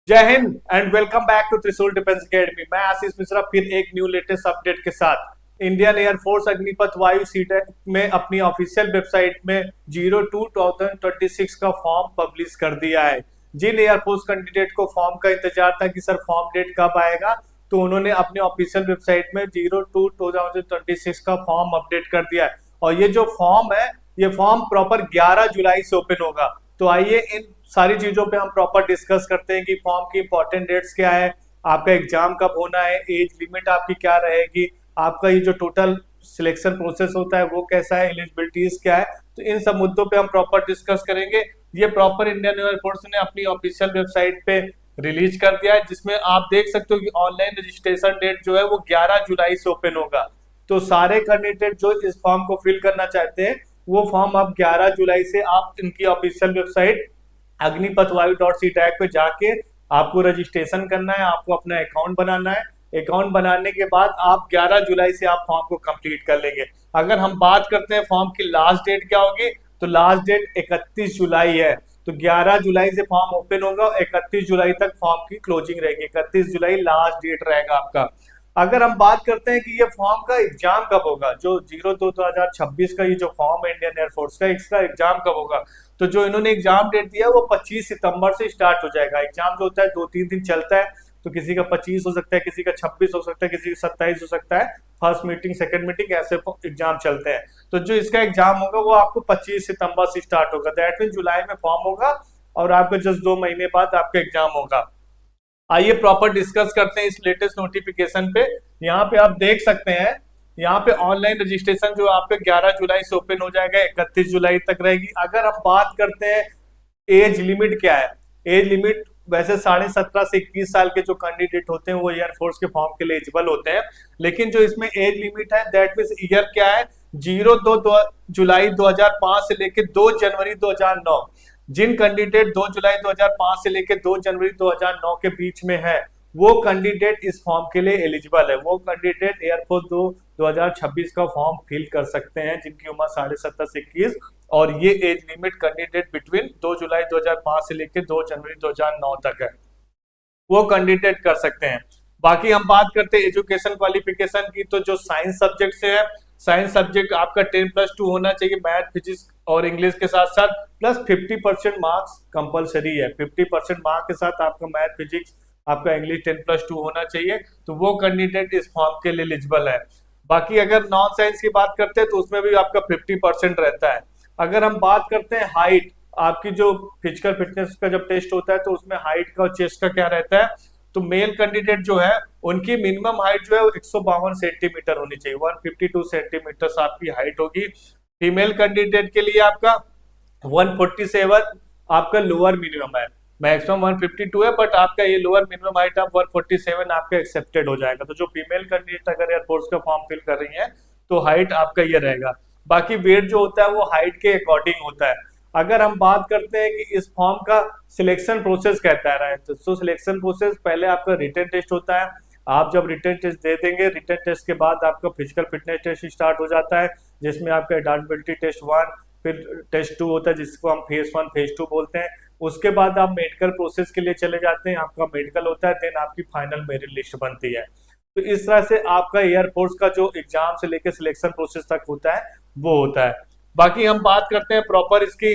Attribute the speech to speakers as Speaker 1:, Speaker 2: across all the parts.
Speaker 1: जय हिंद and welcome back to Trishul defence academy. मैं आशीष मिश्रा फिर एक न्यू लेटेस्ट अपडेट के साथ इंडियन एयरफोर्स अग्निपथ वायु सीटेट में अपनी ऑफिशियल वेबसाइट में 02/2026 का फॉर्म पब्लिश कर दिया है। जिन एयरफोर्स कैंडिडेट को फॉर्म का इंतजार था कि सर फॉर्म डेट कब आएगा, तो उन्होंने अपने ऑफिशियल वेबसाइट में 02/2026 का फॉर्म अपडेट कर दिया है। और ये जो फॉर्म है, ये फॉर्म प्रॉपर 11 जुलाई से ओपन होगा। तो आइए इन सारी चीजों पे हम प्रॉपर डिस्कस करते हैं कि फॉर्म की इंपॉर्टेंट डेट्स क्या है, आपका एग्जाम कब होना है, एज लिमिट आपकी क्या रहेगी, आपका ये जो टोटल सिलेक्शन प्रोसेस होता है वो कैसा है, एलिजिबिलिटीज क्या है। तो इन सब मुद्दों पे हम प्रॉपर डिस्कस करेंगे। ये प्रॉपर इंडियन एयरफोर्स ने अपनी ऑफिशियल वेबसाइट पे रिलीज कर दिया है, जिसमें आप देख सकते हो कि ऑनलाइन रजिस्ट्रेशन डेट जो है वो 11 जुलाई से ओपन होगा। तो सारे कैंडिडेट जो इस फॉर्म को फिल करना चाहते हैं, वो फॉर्म अब 11 जुलाई से आप इनकी ऑफिशियल वेबसाइट अग्निपथवायु.सी टैग पे जाके आपको रजिस्ट्रेशन करना है, आपको अपना अकाउंट बनाना है। अकाउंट बनाने के बाद आप 11 जुलाई से आप फॉर्म को कंप्लीट कर लेंगे। अगर हम बात करते हैं फॉर्म की लास्ट डेट क्या होगी, तो लास्ट डेट 31 जुलाई है। तो 11 जुलाई से फॉर्म ओपन होगा और 31 जुलाई तक फॉर्म की क्लोजिंग रहेगी। 31 जुलाई लास्ट डेट रहेगा आपका। अगर हम बात करते हैं कि ये फॉर्म का एग्जाम कब होगा, जो 02/2026 का ये जो फॉर्म है इंडियन एयरफोर्स का, इसका एग्जाम कब होगा, तो जो इन्होंने एग्जाम डेट दिया है वो 25 सितंबर से स्टार्ट हो जाएगा। एग्जाम जो होता है 2-3 दिन चलता है। तो किसी का 25 हो सकता है, किसी का 26 हो सकता है, किसी का 27 हो सकता है। फर्स्ट मीटिंग, सेकंड मीटिंग, ऐसे एग्जाम चलते हैं। तो जो इसका एग्जाम होगा वो आपको 25 सितंबर से स्टार्ट होगा। दैट मीन जुलाई में फॉर्म होगा और आपका जस्ट 2 महीने बाद आपका एग्जाम होगा। आइए प्रॉपर डिस्कस करते हैं इस लेटेस्ट नोटिफिकेशन पे। यहाँ पे आप देख सकते हैं, यहाँ पे ऑनलाइन रजिस्ट्रेशन जो आपके 11 जुलाई से ओपन हो जाएगा, 31 जुलाई तक रहेगी। अगर हम बात करते हैं एज लिमिट क्या है, एज लिमिट वैसे 17.5 से 21 साल के जो कैंडिडेट होते हैं वो एयरफोर्स के फॉर्म के लिए एलिजिबल होते हैं। लेकिन जो इसमें एज लिमिट है, दैट मीन ईयर क्या है, 02 जुलाई 2005 से लेकर 2 जनवरी 2009। जिन कैंडिडेट 2 जुलाई 2005 से लेकर 2 जनवरी 2009 के बीच में है, वो कैंडिडेट इस फॉर्म के लिए एलिजिबल है। वो कैंडिडेट एयरफोर्स 2026 का फॉर्म फिल कर सकते हैं, जिनकी उम्र 17.5 से 21, और ये एज लिमिट कैंडिडेट बिटवीन 2 जुलाई 2005 से लेकर 2 जनवरी 2009 तक है, वो कैंडिडेट कर सकते हैं। बाकी हम बात करते हैं एजुकेशन क्वालिफिकेशन की, तो जो साइंस सब्जेक्ट से है, साइंस सब्जेक्ट आपका 10+2 होना चाहिए, मैथ, फिजिक्स और इंग्लिश के साथ साथ, प्लस 50% मार्क्स कंपलसरी है। 50% मार्क्स के साथ आपका मैथ, फिजिक्स, आपका इंग्लिश 10+2 होना चाहिए। तो वो कैंडिडेट इस फॉर्म के लिए एलिजिबल है। बाकी अगर नॉन साइंस की बात करते हैं तो उसमें भी आपका 50% रहता है। अगर हम बात करते हैं हाइट, आपकी जो फिजिकल फिटनेस का जब टेस्ट होता है तो उसमें हाइट का और चेस्ट का क्या रहता है, तो मेल कैंडिडेट जो है उनकी मिनिमम हाइट जो है 152 सेंटीमीटर होनी चाहिए, 152 सेंटीमीटर आपकी हाइट होगी। फीमेल कैंडिडेट के लिए आपका 147 आपका लोअर मिनिमम है, मैक्सिमम 152 है, बट आपका ये लोअर मिनिमम हाइट आप 147 आपका एक्सेप्टेड हो जाएगा। तो जो फीमेल कैंडिडेट अगर एयरफोर्स का फॉर्म फिल कर रही है तो हाइट आपका ये रहेगा। बाकी वेट जो होता है वो हाइट के अकॉर्डिंग होता है। अगर हम बात करते हैं कि इस फॉर्म का सिलेक्शन प्रोसेस कहता है, तो सिलेक्शन प्रोसेस पहले आपका रिटन टेस्ट होता है। आप जब रिटन टेस्ट दे देंगे, रिटन टेस्ट के बाद आपका फिजिकल फिटनेस टेस्ट स्टार्ट हो जाता है, जिसमें आपका एडaptability टेस्ट 1, फिर टेस्ट 2 होता है जिसको हम फेज 1 फेज 2 बोलते हैं। उसके बाद आप मेडिकल प्रोसेस के लिए चले जाते हैं, आपका मेडिकल होता है, देन आपकी फाइनल मेरिट लिस्ट बनती है। तो इस तरह से आपका एयरफोर्स का जो एग्जाम से लेकर सिलेक्शन प्रोसेस तक होता है वो होता है। बाकी हम बात करते हैं प्रॉपर इसकी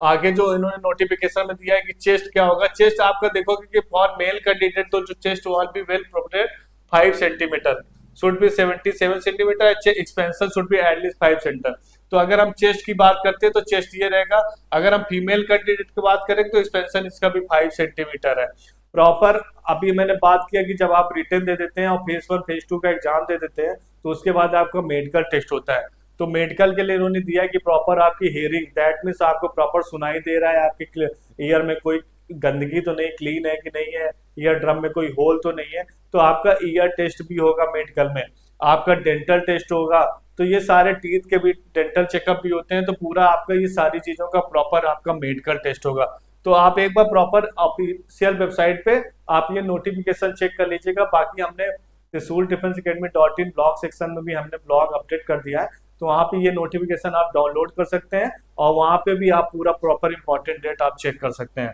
Speaker 1: आगे जो इन्होंने नोटिफिकेशन में दिया है कि चेस्ट क्या होगा। चेस्ट आपका देखोगे कि फॉर मेल कैंडिडेट तो जो chest will be well protected 5 centimetre, should be 77 centimetre, expansion should be at least 5 centimetre. तो अगर हम चेस्ट की बात करते हैं तो चेस्ट ये रहेगा। अगर हम फीमेल कैंडिडेट की बात करें तो एक्सपेंशन इसका भी 5 सेंटीमीटर है प्रॉपर। अभी मैंने बात किया कि जब आप रिटर्न दे देते हैं और फेज 1 फेज 2 का एग्जाम दे देते हैं तो उसके बाद आपका मेडिकल टेस्ट होता है। तो मेडिकल के लिए इन्होंने दिया है कि प्रॉपर आपकी हेयरिंग, दैट मीन्स आपको प्रॉपर सुनाई दे रहा है, आपके ईयर में कोई गंदगी तो नहीं, क्लीन है कि नहीं है, ईयर ड्रम में कोई होल तो नहीं है। तो आपका ईयर टेस्ट भी होगा मेडिकल में, आपका डेंटल टेस्ट होगा। तो ये सारे टीथ के भी डेंटल चेकअप भी होते हैं। तो पूरा आपका ये सारी चीजों का प्रॉपर आपका मेडिकल टेस्ट होगा। तो आप एक बार प्रॉपर ऑफिशियल वेबसाइट पे आप ये नोटिफिकेशन चेक कर लीजिएगा। बाकी हमने त्रिशूल defence academy .in blog section में भी हमने ब्लॉग अपडेट कर दिया है, तो वहाँ पे ये नोटिफिकेशन आप डाउनलोड कर सकते हैं और वहाँ पे भी आप पूरा प्रॉपर इंपॉर्टेंट डेट आप चेक कर सकते हैं।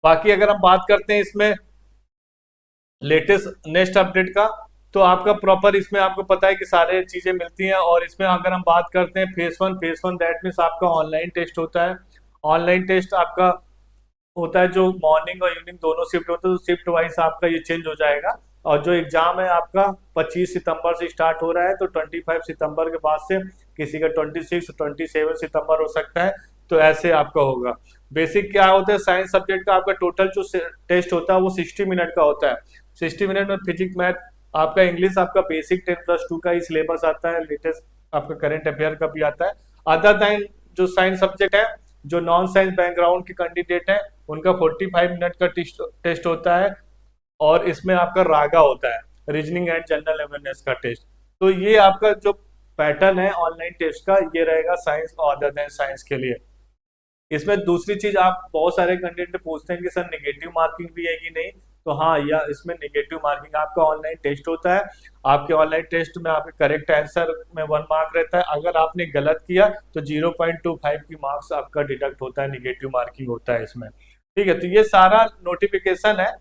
Speaker 1: बाकी अगर हम बात करते हैं इसमें लेटेस्ट नेक्स्ट अपडेट का, तो आपका प्रॉपर इसमें आपको पता है कि सारे चीजें मिलती हैं। और इसमें अगर हम बात करते हैं फेस वन दैट मीन्स आपका ऑनलाइन टेस्ट होता है। ऑनलाइन टेस्ट आपका होता है जो मॉर्निंग और इवनिंग दोनों शिफ्ट होते हैं, तो शिफ्ट वाइज आपका ये चेंज हो जाएगा। और जो एग्जाम है आपका 25 सितंबर से स्टार्ट हो रहा है, तो 25 सितंबर के बाद से किसी का 26 27 सितंबर हो सकता है। तो ऐसे आपका होगा। बेसिक क्या होता है, साइंस सब्जेक्ट का आपका टोटल जो टेस्ट होता है वो 60 मिनट का होता है। 60 मिनट में फिजिक्स मैथ आपका इंग्लिश आपका बेसिक 10+2 का ही सिलेबस आता है, लेटेस्ट आपका करंट अफेयर का भी आता है। अदर देन जो साइंस सब्जेक्ट है, जो नॉन साइंस बैकग्राउंड के कैंडिडेट हैं, उनका 45 मिनट का टेस्ट होता है। और इसमें आपका रागा होता है, रीजनिंग एंड जनरल अवेयरनेस का टेस्ट। तो ये आपका जो पैटर्न है ऑनलाइन टेस्ट का, ये रहेगा साइंस और अदर देन साइंस के लिए। इसमें दूसरी चीज, आप बहुत सारे कंटेंट पूछते हैं कि सर नेगेटिव मार्किंग भी है कि नहीं, तो हाँ, या इसमें नेगेटिव मार्किंग आपका ऑनलाइन टेस्ट होता है। आपके ऑनलाइन टेस्ट में आपके करेक्ट आंसर में 1 मार्क रहता है, अगर आपने गलत किया तो 0.25 की मार्क्स आपका डिडक्ट होता है, नेगेटिव मार्किंग होता है इसमें। ठीक है, तो ये सारा नोटिफिकेशन है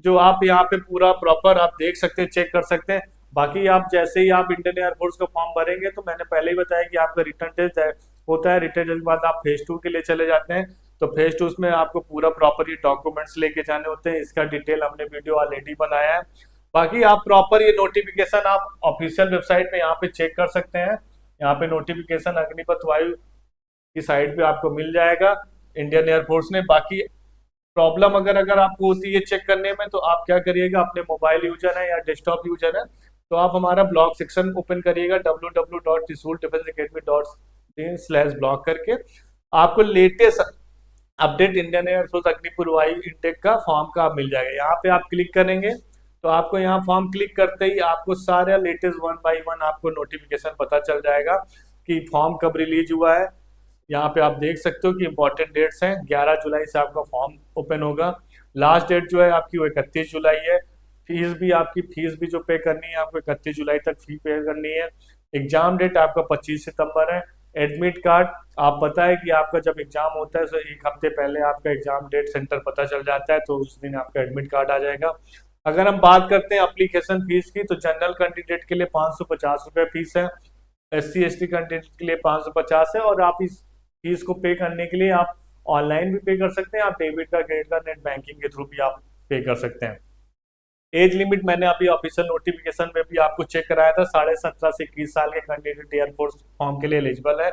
Speaker 1: जो आप यहाँ पे पूरा प्रॉपर आप देख सकते हैं, चेक कर सकते हैं। बाकी आप जैसे ही आप इंडियन एयरफोर्स का फॉर्म भरेंगे, तो मैंने पहले ही बताया कि आपका रिटर्न टेस्ट होता है। रिटर्न टेस्ट के बाद आप फेज 2 के लिए चले जाते हैं। तो फेज 2 में आपको पूरा प्रॉपर ये डॉक्यूमेंट्स लेके जाने होते हैं, इसका डिटेल हमने वीडियो ऑलरेडी बनाया है। बाकी आप प्रॉपर ये नोटिफिकेशन आप ऑफिशियल वेबसाइट में यहाँ पे चेक कर सकते हैं। यहाँ पे नोटिफिकेशन अग्निपथ वायु की साइट पे आपको मिल जाएगा इंडियन एयरफोर्स ने। बाकी प्रॉब्लम अगर अगर आपको होती है चेक करने में, तो आप क्या करिएगा, अपने मोबाइल यूजर है या डेस्कटॉप यूजर है, तो आप हमारा ब्लॉग सेक्शन ओपन करिएगा www.trisulDefenseAcademy.in/blog करके। आपको लेटेस्ट अपडेट इंडियन एयरफोर्स अग्निपुर वायु इंटेक का फॉर्म का मिल जाएगा। यहाँ पे आप क्लिक करेंगे, तो आपको यहाँ फॉर्म क्लिक करते ही आपको सारा लेटेस्ट 1 बाई 1 आपको नोटिफिकेशन पता चल जाएगा कि फॉर्म कब रिलीज हुआ है। यहाँ पे आप देख सकते हो कि इंपॉर्टेंट डेट्स हैं। 11 जुलाई से आपका फॉर्म ओपन होगा। लास्ट डेट जो है आपकी वो 31 जुलाई है। फीस भी जो पे करनी है आपको 31 जुलाई तक फी पे करनी है। एग्जाम डेट आपका 25 सितंबर है। एडमिट कार्ड, आप पता है कि आपका जब एग्जाम होता है तो 1 हफ्ते पहले आपका एग्जाम डेट सेंटर पता चल जाता है, तो उस दिन आपका एडमिट कार्ड आ जाएगा। अगर हम बात करते हैं एप्लीकेशन फीस की, तो जनरल कैंडिडेट के लिए 550 रुपये फीस है। SC ST कैंडिडेट के लिए 550 है। और आप इस फीस को पे करने के लिए आप ऑनलाइन भी पे कर सकते हैं, आप डेबिट का, क्रेडिट का, नेट बैंकिंग के थ्रू भी आप पे कर सकते हैं। एज लिमिट मैंने अभी ऑफिशियल नोटिफिकेशन में भी आपको चेक कराया था, 17.5 से 21 साल के कैंडिडेट एयरफोर्स फॉर्म के लिए एलिजिबल है।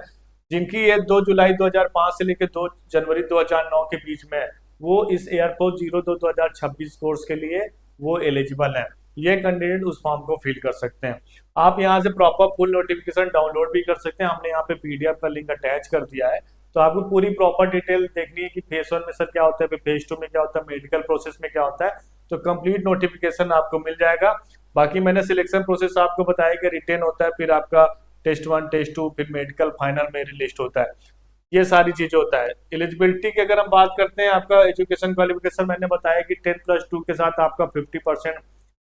Speaker 1: जिनकी एज 2 जुलाई 2005 से लेकर 2 जनवरी 2009 के बीच में है, वो इस एयरफोर्स 02-2026 कोर्स के लिए वो एलिजिबल है। ये कैंडिडेट उस फॉर्म को फिल कर सकते हैं। आप यहाँ से प्रॉपर फुल नोटिफिकेशन डाउनलोड भी कर सकते हैं। हमने यहाँ पे PDF का लिंक अटैच कर दिया है, तो आपको पूरी प्रॉपर डिटेल देखनी है कि फेज 1 में सर क्या होता है, फेज 2 में क्या होता है, मेडिकल प्रोसेस में क्या होता है, तो कंप्लीट नोटिफिकेशन आपको मिल जाएगा। बाकी मैंने सिलेक्शन प्रोसेस आपको बताया कि रिटेन होता है, फिर आपका टेस्ट 1 टेस्ट 2, फिर मेडिकल, फाइनल मेरिट लिस्ट होता है। ये सारी चीजें होता है। एलिजिबिलिटी की अगर हम बात करते हैं, आपका एजुकेशन क्वालिफिकेशन मैंने बताया कि 10+2 के साथ आपका 50%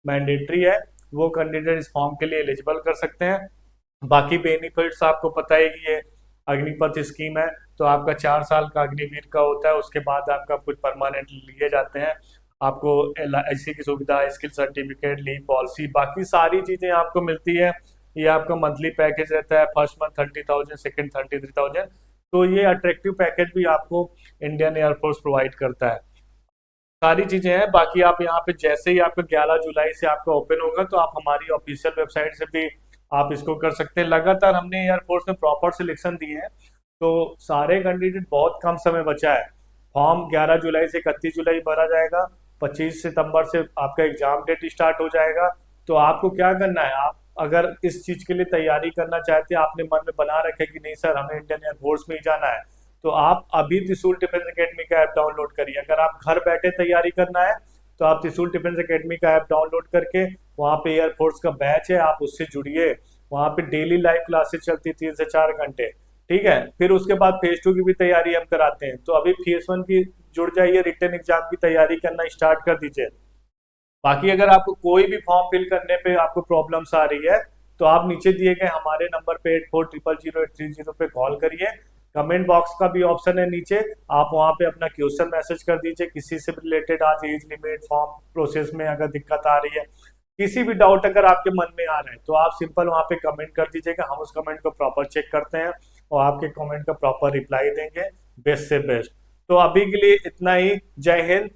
Speaker 1: मैंडेटरी है, वो कैंडिडेट इस फॉर्म के लिए एलिजिबल कर सकते हैं। बाकी बेनिफिट्स आपको पता है कि ये अग्निपथ स्कीम है, तो आपका 4 साल का अग्निवीर का होता है, उसके बाद आपका कुछ परमानेंट लिए जाते हैं। आपको LIC की सुविधा, स्किल सर्टिफिकेट, लीव पॉलिसी, बाकी सारी चीजें आपको मिलती है। ये आपका मंथली पैकेज रहता है, फर्स्ट मंथ 30,000, सेकेंड 33,000। तो ये अट्रैक्टिव पैकेज भी आपको इंडियन एयरफोर्स प्रोवाइड करता है। सारी चीजें हैं। बाकी आप यहाँ पे जैसे ही आपका 11 जुलाई से आपका ओपन होगा, तो आप हमारी ऑफिशियल वेबसाइट से भी आप इसको कर सकते हैं। लगातार हमने एयरफोर्स में प्रॉपर सिलेक्शन दिए हैं, तो सारे कैंडिडेट, बहुत कम समय बचा है। फॉर्म 11 जुलाई से 31 जुलाई भरा जाएगा। 25 सितंबर से आपका एग्जाम डेट स्टार्ट हो जाएगा। तो आपको क्या करना है, आप अगर इस चीज के लिए तैयारी करना चाहते हैं, आपने मन में बना रखे कि नहीं सर हमें इंडियन एयरफोर्स में ही जाना है, तो आप अभी त्रिशूल डिफेंस एकेडमी का ऐप डाउनलोड करिए। अगर आप घर बैठे तैयारी करना है, तो आप त्रिशूल डिफेंस एकेडमी का ऐप डाउनलोड करके वहाँ पे एयरफोर्स का बैच है, आप उससे जुड़िए। वहाँ पे डेली लाइव क्लासेस चलती 3 से 4 घंटे। ठीक है, फिर उसके बाद फेज 2 की भी तैयारी हम कराते हैं। तो अभी फेज 1 की जुड़ जाइए, रिटर्न एग्जाम की तैयारी करना स्टार्ट कर दीजिए। बाकी अगर आपको कोई भी फॉर्म फिल करने पे आपको प्रॉब्लम्स आ रही है, तो आप नीचे दिए गए हमारे नंबर पे 84000830 पे कॉल करिए। कमेंट बॉक्स का भी ऑप्शन है नीचे, आप वहाँ पे अपना क्वेश्चन मैसेज कर दीजिए, किसी से रिलेटेड आज एज लिमिट फॉर्म प्रोसेस में अगर दिक्कत आ रही है, किसी भी डाउट अगर आपके मन में आ रहा है तो आप सिंपल वहाँ पे कमेंट कर दीजिएगा, हम उस कमेंट को प्रॉपर चेक करते हैं और आपके कमेंट का प्रॉपर रिप्लाई देंगे बेस्ट से बेस्ट। तो अभी के लिए इतना ही, जय हिंद।